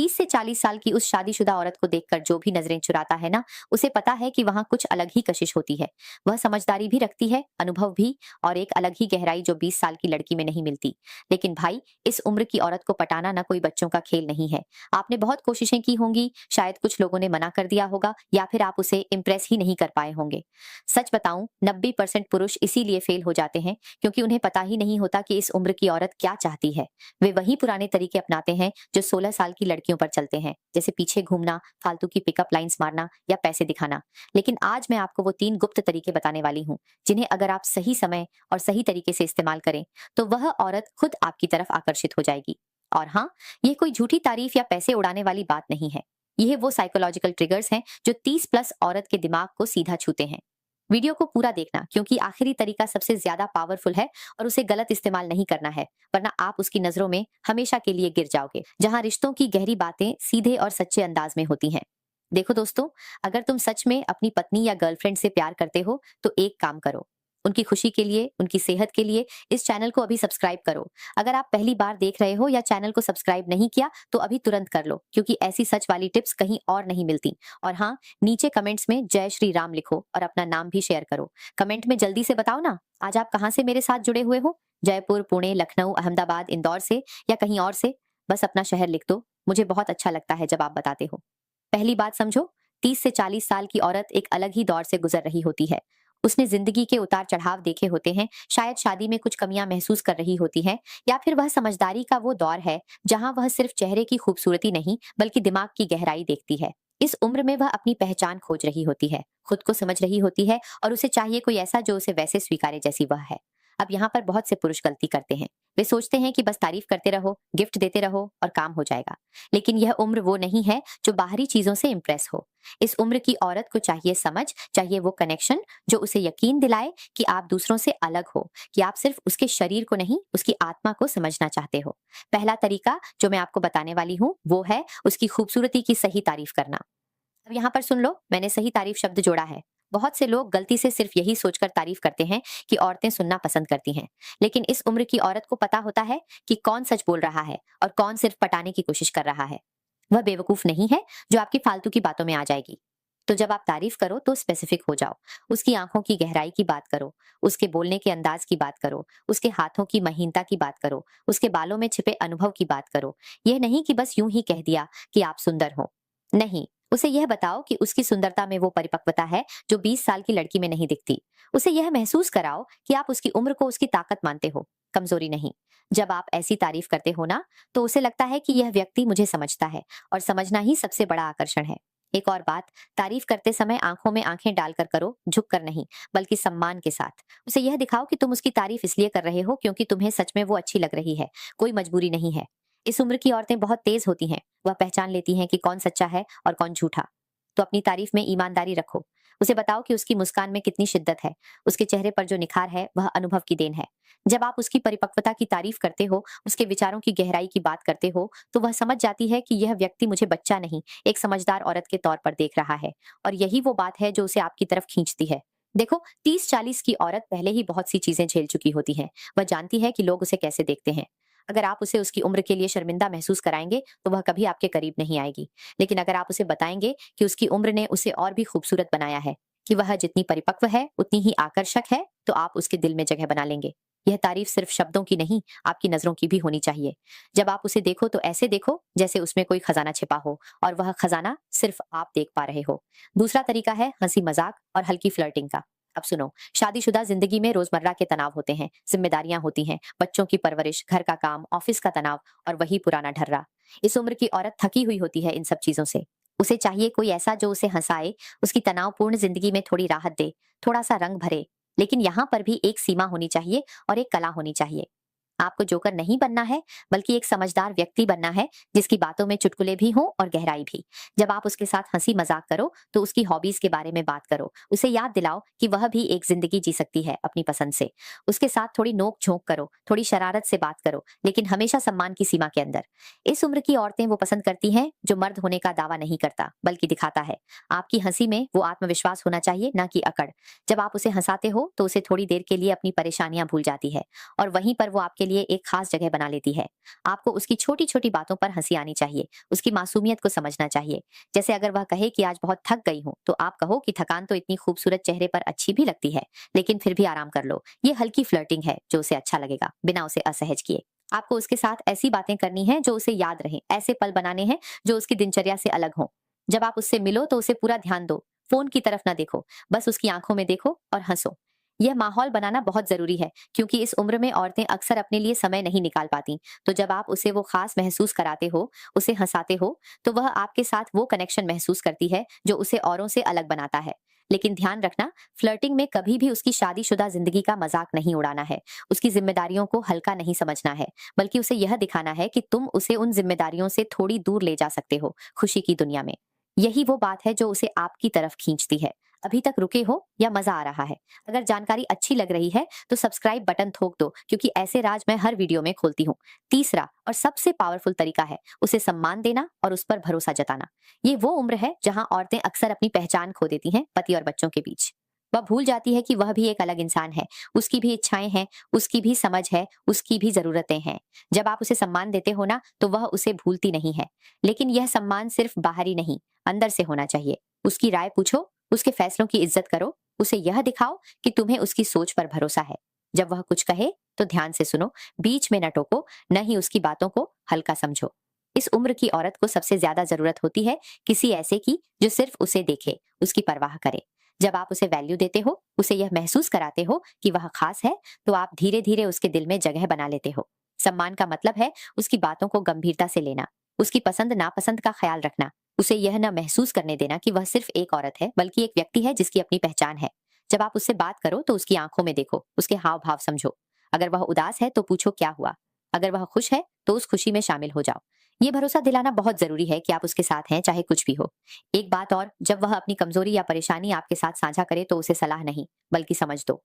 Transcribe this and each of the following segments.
30 से 40 साल की उस शादीशुदा औरत को देखकर जो भी नजरें चुराता है ना, उसे पता है कि वहां कुछ अलग ही कशिश होती है। वह समझदारी भी रखती है, अनुभव भी, और एक अलग ही गहराई जो 20 साल की लड़की में नहीं मिलती। लेकिन भाई, इस उम्र की औरत को पटाना ना कोई बच्चों का खेल नहीं है। आपने बहुत कोशिशें की होंगी, शायद कुछ लोगों ने मना कर दिया होगा, या फिर आप उसे इम्प्रेस ही नहीं कर पाए होंगे। सच बताऊं, 90% पुरुष इसीलिए फेल हो जाते हैं क्योंकि उन्हें पता ही नहीं होता कि इस उम्र की औरत क्या चाहती है। वे वही पुराने तरीके अपनाते हैं जो 16 साल की लड़कियों पर चलते हैं, जैसे पीछे घूमना, फालतू की पिकअप लाइंस मारना या पैसे दिखाना। लेकिन आज मैं आपको वो 3 गुप्त तरीके बताने वाली हूँ, जिन्हें अगर आप सही समय और सही तरीके से इस्तेमाल करें, तो वह औरत खुद आपकी तरफ आकर्षित हो जाएगी। और हाँ, ये कोई झूठी तारीफ या पैसे उड़ाने वाली बात नहीं है। ये वो साइकोलॉजिकल ट्रिगर्स हैं जो 30 प्लस औरत के दिमाग को सीधा छूते हैं। वीडियो को पूरा देखना, क्योंकि आखिरी तरीका सबसे ज्यादा पावरफुल है और उसे गलत इस्तेमाल नहीं करना है, वरना आप उसकी नजरों में हमेशा के लिए गिर जाओगे, जहां रिश्तों की गहरी बातें सीधे और सच्चे अंदाज में होती हैं। देखो दोस्तों, अगर तुम सच में अपनी पत्नी या गर्लफ्रेंड से प्यार करते हो, तो एक काम करो, उनकी खुशी के लिए, उनकी सेहत के लिए इस चैनल को अभी सब्सक्राइब करो। अगर आप पहली बार देख रहे हो या चैनल को सब्सक्राइब नहीं किया, तो अभी तुरंत कर लो, क्योंकि ऐसी सच वाली टिप्स कहीं और नहीं मिलती। और हाँ, नीचे कमेंट्स में जय श्री राम लिखो और अपना नाम भी शेयर करो। कमेंट में जल्दी से बताओ ना, आज आप कहाँ से मेरे साथ जुड़े हुए हो? जयपुर, पुणे, लखनऊ, अहमदाबाद, इंदौर से, या कहीं और से? बस अपना शहर लिख दो, मुझे बहुत अच्छा लगता है जब आप बताते हो। पहली बात समझो, 30 से 40 साल की औरत एक अलग ही दौर से गुजर रही होती है। उसने जिंदगी के उतार चढ़ाव देखे होते हैं, शायद शादी में कुछ कमियां महसूस कर रही होती है, या फिर वह समझदारी का वो दौर है जहां वह सिर्फ चेहरे की खूबसूरती नहीं, बल्कि दिमाग की गहराई देखती है। इस उम्र में वह अपनी पहचान खोज रही होती है, खुद को समझ रही होती है, और उसे चाहिए कोई ऐसा जो उसे वैसे स्वीकारे जैसी वह है। अब यहाँ पर बहुत से पुरुष गलती करते हैं। वे सोचते हैं कि बस तारीफ करते रहो, गिफ्ट देते रहो और काम हो जाएगा। लेकिन यह उम्र वो नहीं है जो बाहरी चीजों से इंप्रेस हो। इस उम्र की औरत को चाहिए समझ, चाहिए वो कनेक्शन जो उसे यकीन दिलाए कि आप दूसरों से अलग हो, कि आप सिर्फ उसके शरीर को नहीं, उसकी आत्मा को समझना चाहते हो। पहला तरीका जो मैं आपको बताने वाली हूँ, वो है उसकी खूबसूरती की सही तारीफ करना। अब यहाँ पर सुन लो, मैंने सही तारीफ शब्द जोड़ा है। बहुत से लोग गलती से सिर्फ यही सोचकर तारीफ करते हैं कि औरतें सुनना पसंद करती हैं। लेकिन इस उम्र की औरत को पता होता है कि कौन सच बोल रहा है और कौन सिर्फ पटाने की कोशिश कर रहा है। वह बेवकूफ नहीं है जो आपकी फालतू की बातों में आ जाएगी। तो जब आप तारीफ करो तो स्पेसिफिक हो जाओ। उसकी आंखों की गहराई की बात करो, उसके बोलने के अंदाज की बात करो, उसके हाथों की महीनता की बात करो, उसके बालों में छिपे अनुभव की बात करो। यह नहीं कि बस यूं ही कह दिया कि आप सुंदर हो। नहीं, उसे यह बताओ कि उसकी सुंदरता में वो परिपक्वता है जो 20 साल की लड़की में नहीं दिखती। उसे यह महसूस कराओ कि आप उसकी उम्र को उसकी ताकत मानते हो, कमजोरी नहीं। जब आप ऐसी तारीफ करते हो ना, तो उसे लगता है कि यह व्यक्ति मुझे समझता है, और समझना ही सबसे बड़ा आकर्षण है। एक और बात, तारीफ करते समय आंखों में आंखें डालकर करो, झुककर नहीं, बल्कि सम्मान के साथ। उसे यह दिखाओ कि तुम उसकी तारीफ इसलिए कर रहे हो क्योंकि तुम्हें सच में वो अच्छी लग रही है, कोई मजबूरी नहीं है। इस उम्र की औरतें बहुत तेज होती हैं, वह पहचान लेती हैं कि कौन सच्चा है और कौन झूठा। तो अपनी तारीफ में ईमानदारी रखो। उसे बताओ कि उसकी मुस्कान में कितनी शिद्दत है, उसके चेहरे पर जो निखार है वह अनुभव की देन है। जब आप उसकी परिपक्वता की तारीफ करते हो, उसके विचारों की गहराई की बात करते हो, तो वह समझ जाती है कि यह व्यक्ति मुझे बच्चा नहीं, एक समझदार औरत के तौर पर देख रहा है। और यही वो बात है जो उसे आपकी तरफ खींचती है। देखो, 30-40 की औरत पहले ही बहुत सी चीजें झेल चुकी होती है। वह जानती है कि लोग उसे कैसे देखते हैं। अगर आप उसे उसकी उम्र के लिए शर्मिंदा महसूस कराएंगे, तो वह कभी आपके करीब नहीं आएगी। लेकिन अगर आप उसे बताएंगे कि उसकी उम्र ने उसे और भी खूबसूरत बनाया है, कि वह जितनी परिपक्व है उतनी ही आकर्षक है, तो आप उसके दिल में जगह बना लेंगे। यह तारीफ सिर्फ शब्दों की नहीं, आपकी नजरों की भी होनी चाहिए। जब आप उसे देखो तो ऐसे देखो जैसे उसमें कोई खजाना छिपा हो, और वह खजाना सिर्फ आप देख पा रहे हो। दूसरा तरीका है हंसी मजाक और हल्की फ्लर्टिंग का। अब सुनो, शादीशुदा जिंदगी में रोजमर्रा के तनाव होते हैं, जिम्मेदारियां होती हैं, बच्चों की परवरिश, घर का काम, ऑफिस का तनाव, और वही पुराना ढर्रा। इस उम्र की औरत थकी हुई होती है इन सब चीजों से। उसे चाहिए कोई ऐसा जो उसे हंसाए, उसकी तनावपूर्ण जिंदगी में थोड़ी राहत दे, थोड़ा सा रंग भरे। लेकिन यहाँ पर भी एक सीमा होनी चाहिए और एक कला होनी चाहिए। आपको जोकर नहीं बनना है, बल्कि एक समझदार व्यक्ति बनना है, जिसकी बातों में चुटकुले भी हों और गहराई भी। जब आप उसके साथ हंसी मजाक करो, तो उसकी हॉबीज के बारे में बात करो। उसे याद दिलाओ कि वह भी एक जिंदगी जी सकती है अपनी पसंद से। उसके साथ थोड़ी नोक झोंक करो, थोड़ी शरारत से बात करो, लेकिन हमेशा सम्मान की सीमा के अंदर। इस उम्र की औरतें वो पसंद करती हैं जो मर्द होने का दावा नहीं करता, बल्कि दिखाता है। आपकी हंसी में वो आत्मविश्वास होना चाहिए, ना कि अकड़। जब आप उसे हंसाते हो, तो उसे थोड़ी देर के लिए अपनी परेशानियां भूल जाती है, और वहीं पर वो आपके लिए एक खास जगह बना लेती है। आपको उसकी छोटी-छोटी बातों पर हँसी आनी चाहिए, उसकी मासूमियत को समझना चाहिए। जैसे अगर वह कहे कि आज बहुत थक गई हूँ, तो आप कहो कि थकान तो इतनी खूबसूरत चेहरे पर अच्छी भी लगती है, लेकिन फिर भी आराम कर लो। ये हल्की फ्लर्टिंग है जो उसे अच्छा लगेगा, बिना उसे असहज किए। आपको उसके साथ ऐसी बातें करनी है जो उसे याद रहें, ऐसे पल बनाने हैं जो उसकी दिनचर्या से अलग हों। जब आप उससे मिलो तो उसे पूरा ध्यान दो, फ़ोन की तरफ ना देखो, बस उसकी आँखों में देखो और हँसो। यह माहौल बनाना बहुत ज़रूरी है, क्योंकि इस उम्र में औरतें अक्सर अपने लिए समय नहीं निकाल पाती। तो जब आप उसे वो ख़ास महसूस कराते हो, उसे हँसाते हो, तो वह आपके साथ वो कनेक्शन महसूस करती है जो उसे औरों से अलग बनाता है। लेकिन ध्यान रखना, फ्लर्टिंग में कभी भी उसकी शादीशुदा ज़िंदगी का मज़ाक नहीं उड़ाना है, उसकी ज़िम्मेदारियों को हल्का नहीं समझना है, बल्कि उसे यह दिखाना है कि तुम उसे उन ज़िम्मेदारियों से थोड़ी दूर ले जा सकते हो, खुशी की दुनिया में। यही वो बात है जो उसे आपकी तरफ खींचती है। अभी तक रुके हो या मजा आ रहा है? अगर जानकारी अच्छी लग रही है तो सब्सक्राइब बटन ठोक दो, क्योंकि ऐसे राज मैं हर वीडियो में खोलती हूँ। तीसरा और सबसे पावरफुल तरीका है उसे सम्मान देना और उस पर भरोसा जताना। ये वो उम्र है जहां औरतें अक्सर अपनी पहचान खो देती हैं पति और बच्चों के बीच। वह भूल जाती है कि वह भी एक अलग इंसान है, उसकी भी इच्छाएं हैं, उसकी भी समझ है, उसकी भी जरूरतें हैं। जब आप उसे सम्मान देते हो ना, तो वह उसे भूलती नहीं है। लेकिन यह सम्मान सिर्फ बाहरी नहीं, अंदर से होना चाहिए। उसकी राय पूछो, उसके फैसलों की इज्जत करो, उसे यह दिखाओ कि तुम्हें उसकी सोच पर भरोसा है। जब वह कुछ कहे तो ध्यान से सुनो, बीच में न टोको, न ही उसकी बातों को हल्का समझो। इस उम्र की औरत को सबसे ज्यादा जरूरत होती है किसी ऐसे की जो सिर्फ उसे देखे, उसकी परवाह करे। जब आप उसे वैल्यू देते हो, उसे यह महसूस कराते हो कि वह खास है, तो आप धीरे धीरे उसके दिल में जगह बना लेते हो। सम्मान का मतलब है उसकी बातों को गंभीरता से लेना, उसकी पसंद नापसंद का ख्याल रखना, उसे यह न महसूस करने देना कि वह सिर्फ एक औरत है, बल्कि एक व्यक्ति है जिसकी अपनी पहचान है। जब आप उससे बात करो तो उसकी आंखों में देखो, उसके हाव भाव समझो। अगर वह उदास है तो पूछो क्या हुआ। अगर वह खुश है तो उस खुशी में शामिल हो जाओ। ये भरोसा दिलाना बहुत जरूरी है कि आप उसके साथ हैं, चाहे कुछ भी हो। एक बात और, जब वह अपनी कमजोरी या परेशानी आपके साथ साझा करे तो उसे सलाह नहीं, बल्कि समझ दो।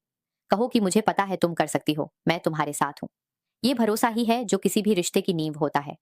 कहो कि मुझे पता है तुम कर सकती हो, मैं तुम्हारे साथ हूँ। ये भरोसा ही है जो किसी भी रिश्ते की नींव होता है।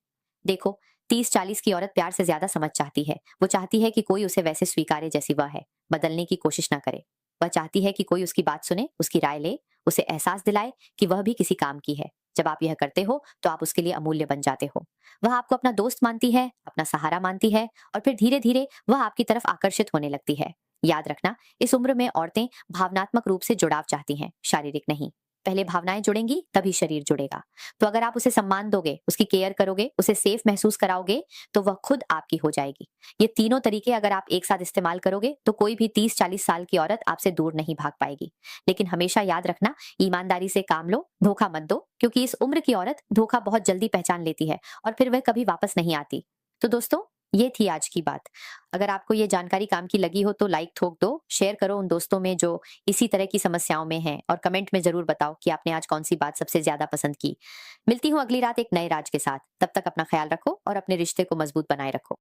देखो, 30-40 की औरत प्यार से ज्यादा समझ चाहती है। वो चाहती है कि कोई उसे वैसे स्वीकारे जैसी वह है, बदलने की कोशिश ना करे। वह चाहती है कि कोई उसकी बात सुने, उसकी राय ले, उसे एहसास दिलाए कि वह भी किसी काम की है। जब आप यह करते हो तो आप उसके लिए अमूल्य बन जाते हो। वह आपको अपना दोस्त मानती है, अपना सहारा मानती है, और फिर धीरे धीरे वह आपकी तरफ आकर्षित होने लगती है। याद रखना, इस उम्र में औरतें भावनात्मक रूप से जुड़ाव चाहती हैं, शारीरिक नहीं। पहले भावनाएं जुड़ेंगी तभी शरीर जुड़ेगा। तो अगर आप उसे सम्मान दोगे, उसकी केयर करोगे, उसे सेफ महसूस कराओगे, तो वह खुद आपकी हो जाएगी। ये तीनों तरीके अगर आप एक साथ इस्तेमाल करोगे तो कोई भी 30-40 साल की औरत आपसे दूर नहीं भाग पाएगी। लेकिन हमेशा याद रखना, ईमानदारी से काम लो, धोखा मत दो, क्योंकि इस उम्र की औरत धोखा बहुत जल्दी पहचान लेती है और फिर वह कभी वापस नहीं आती। तो दोस्तों, ये थी आज की बात। अगर आपको ये जानकारी काम की लगी हो तो लाइक ठोक दो, शेयर करो उन दोस्तों में जो इसी तरह की समस्याओं में हैं, और कमेंट में जरूर बताओ कि आपने आज कौन सी बात सबसे ज्यादा पसंद की। मिलती हूँ अगली रात एक नए राज के साथ। तब तक अपना ख्याल रखो और अपने रिश्ते को मजबूत बनाए रखो।